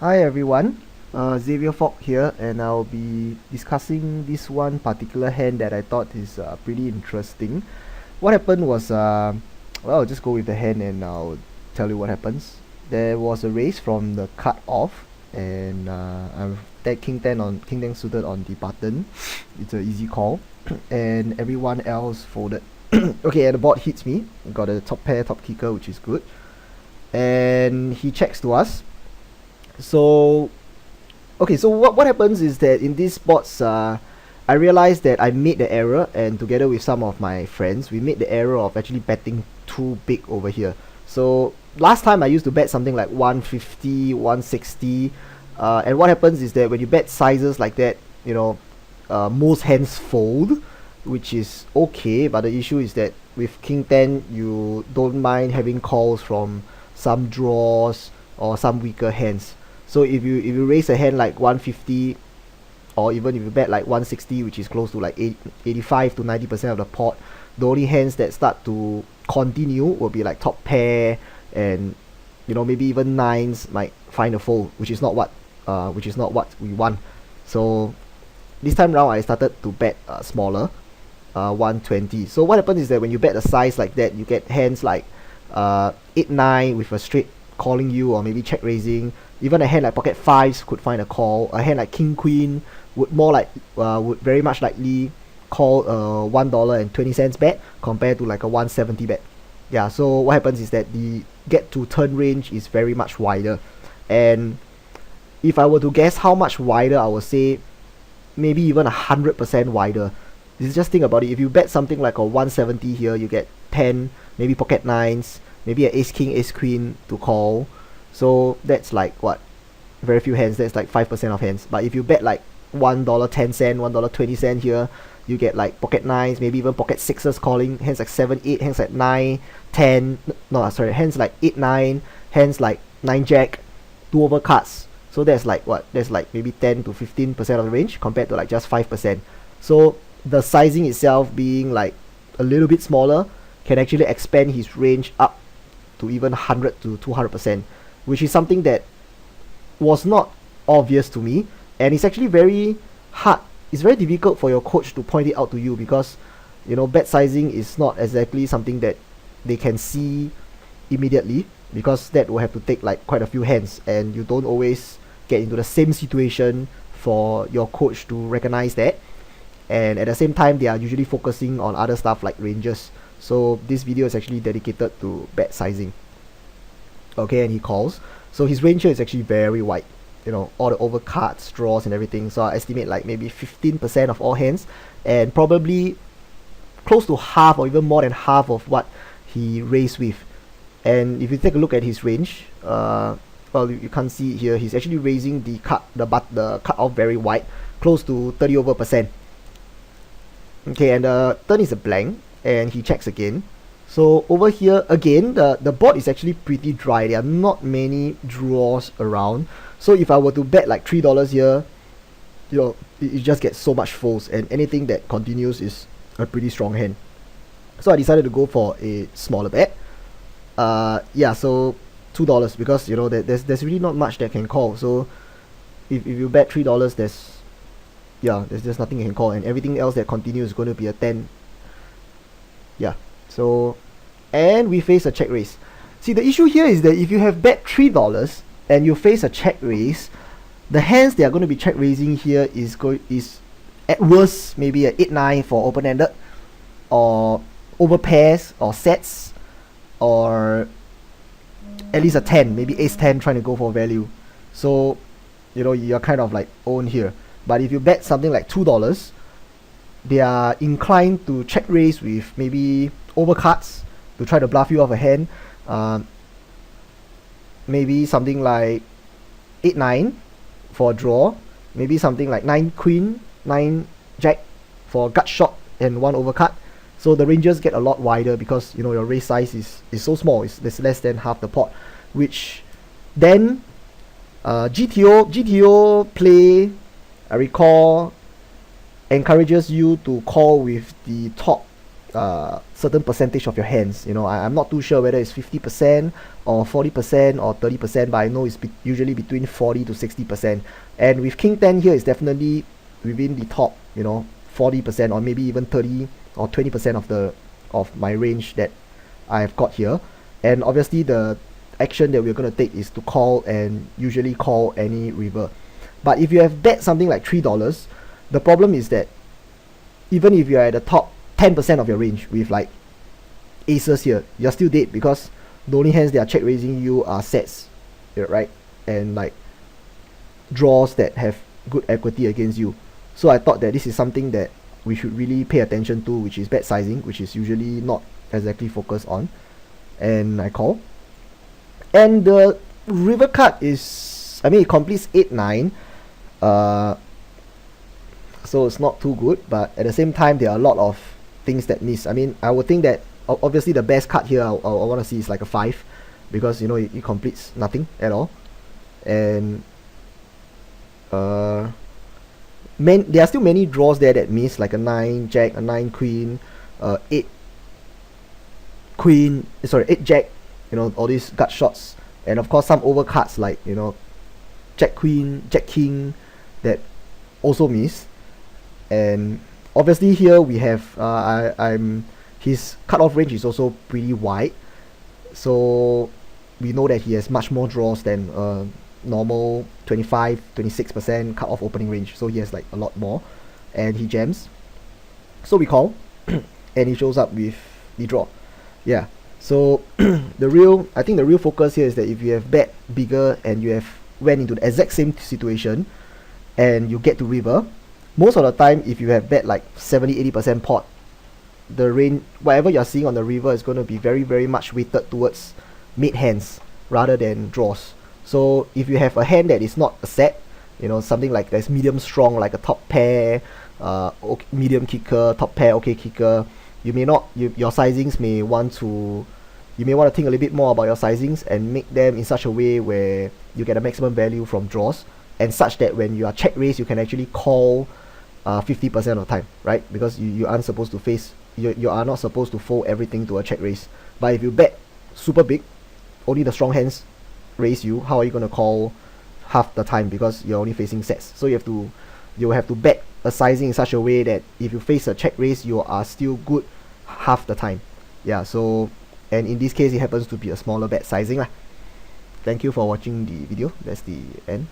Hi everyone, Xavier Fogg here, and I'll be discussing this one particular hand that I thought is pretty interesting. What happened was, well, I'll just go with the hand and I'll tell you what happens. There was a raise from the cut off, and I've that King 10 on King 10 suited on the button. It's an easy call, and everyone else folded. Okay, and the board hits me. Got a top pair, top kicker, which is good, and he checks to us. So okay, so what happens is that in these spots, I realized that I made the error, and together with some of my friends, we made the error of actually betting too big over here. So last time I used to bet something like 150, 160, and what happens is that when you bet sizes like that, most hands fold, which is okay, but the issue is that with King 10, you don't mind having calls from some draws or some weaker hands. So if you raise a hand like 150, or even if you bet like 160, which is close to like 85 to 90% of the pot, the only hands that start to continue will be like top pair, and maybe even nines might find a fold, which is not what we want. So this time round I started to bet smaller, 120. So what happens is that when you bet a size like that, you get hands like 8-9 with a straight calling you, or maybe check raising. Even a hand like pocket fives could find a call. A hand like king queen would very much likely call a $1.20 bet compared to like a 170 bet. Yeah, so what happens is that the get to turn range is very much wider, and if I were to guess how much wider, I would say maybe even 100% wider. Just think about it. If you bet something like a 170 here, you get 10, maybe pocket nines, maybe an ace king, ace queen to call. So that's like what? Very few hands. That's like 5% of hands. But if you bet like $1.10, $1.20 here, you get like pocket nines, maybe even pocket sixes calling, hands like 7, 8, hands like 9, 10. No, sorry, hands like 8, 9, hands like 9 jack, 2 over cards. So that's like what? That's like maybe 10 to 15% of the range compared to like just 5%. So the sizing itself being like a little bit smaller can actually expand his range up to even 100 to 200%, which is something that was not obvious to me, and it's actually very hard. It's very difficult for your coach to point it out to you, because bet sizing is not exactly something that they can see immediately, because that will have to take like quite a few hands, and you don't always get into the same situation for your coach to recognize that. And at the same time, they are usually focusing on other stuff like ranges. So this video is actually dedicated to bet sizing. Okay, and he calls. So his range here is actually very wide. All the over cards, draws, and everything. So I estimate like maybe 15% of all hands, and probably close to half or even more than half of what he raised with. And if you take a look at his range, well, you can't see it here. He's actually raising the cut off very wide, close to 30 over percent. Okay, and the turn is a blank, and he checks again. So over here again, the board is actually pretty dry. There are not many draws around. So if I were to bet like $3 here, it just gets so much folds, and anything that continues is a pretty strong hand. So I decided to go for a smaller bet. Yeah, so $2, because there's really not much that can call. So if you bet $3, there's nothing you can call, and everything else that continues is going to be a 10. Yeah, so, and we face a check raise. See, the issue here is that if you have bet $3 and you face a check raise, the hands they are going to be check raising here is at worst maybe a 8-9 for open-ended, or over pairs or sets, or at least a 10, maybe ace 10 trying to go for value. So you're kind of like owned here. But if you bet something like $2, they are inclined to check raise with maybe overcards to try to bluff you off a hand. Maybe something like 8-9 for a draw. Maybe something like 9 queen, 9 jack for gut shot and 1 overcard. So the ranges get a lot wider, because your raise size is so small. It's less than half the pot, which then GTO play, I recall, encourages you to call with the top certain percentage of your hands. I'm not too sure whether it's 50% or 40% or 30%, but I know it's usually between 40 to 60%. And with King 10 here, it's definitely within the top, 40% or maybe even 30 or 20% of my range that I've got here. And obviously the action that we're going to take is to call, and usually call any river. But if you have bet something like $3, the problem is that even if you're at the top 10% of your range with like aces here, you're still dead, because the only hands that are check raising you are sets, right? And like draws that have good equity against you. So I thought that this is something that we should really pay attention to, which is bet sizing, which is usually not exactly focused on. And I call. And the river card is, it completes 8-9. So it's not too good, but at the same time there are a lot of things that miss. I would think that obviously the best card here I want to see is like a 5, because it completes nothing at all. And there are still many draws there that miss, like a 9 jack, a 9 queen, 8 queen, 8 jack, all these gut shots. And of course some overcards like jack queen, jack king, that also miss. And obviously here we have his cutoff range is also pretty wide, so we know that he has much more draws than normal 25-26% cutoff opening range. So he has like a lot more, and he jams, so we call. And he shows up with the draw. Yeah, so I think the real focus here is that if you have bet bigger and you have went into the exact same situation and you get to river, most of the time if you have bet like 70-80% pot, the range, whatever you're seeing on the river, is going to be very, very much weighted towards mid hands rather than draws. So if you have a hand that is not a set, something like that's medium strong, like a top pair, medium kicker, top pair, okay kicker, you may not, your sizings may want to, you may want to think a little bit more about your sizings and make them in such a way where you get a maximum value from draws, and such that when you are check raised, you can actually call 50% of the time, right? Because you aren't supposed to face, you are not supposed to fold everything to a check raise. But if you bet super big, only the strong hands raise you, how are you going to call half the time, because you're only facing sets? So you have to bet a sizing in such a way that if you face a check raise, you are still good half the time. Yeah, so, and in this case it happens to be a smaller bet sizing lah. Thank you for watching the video. That's the end.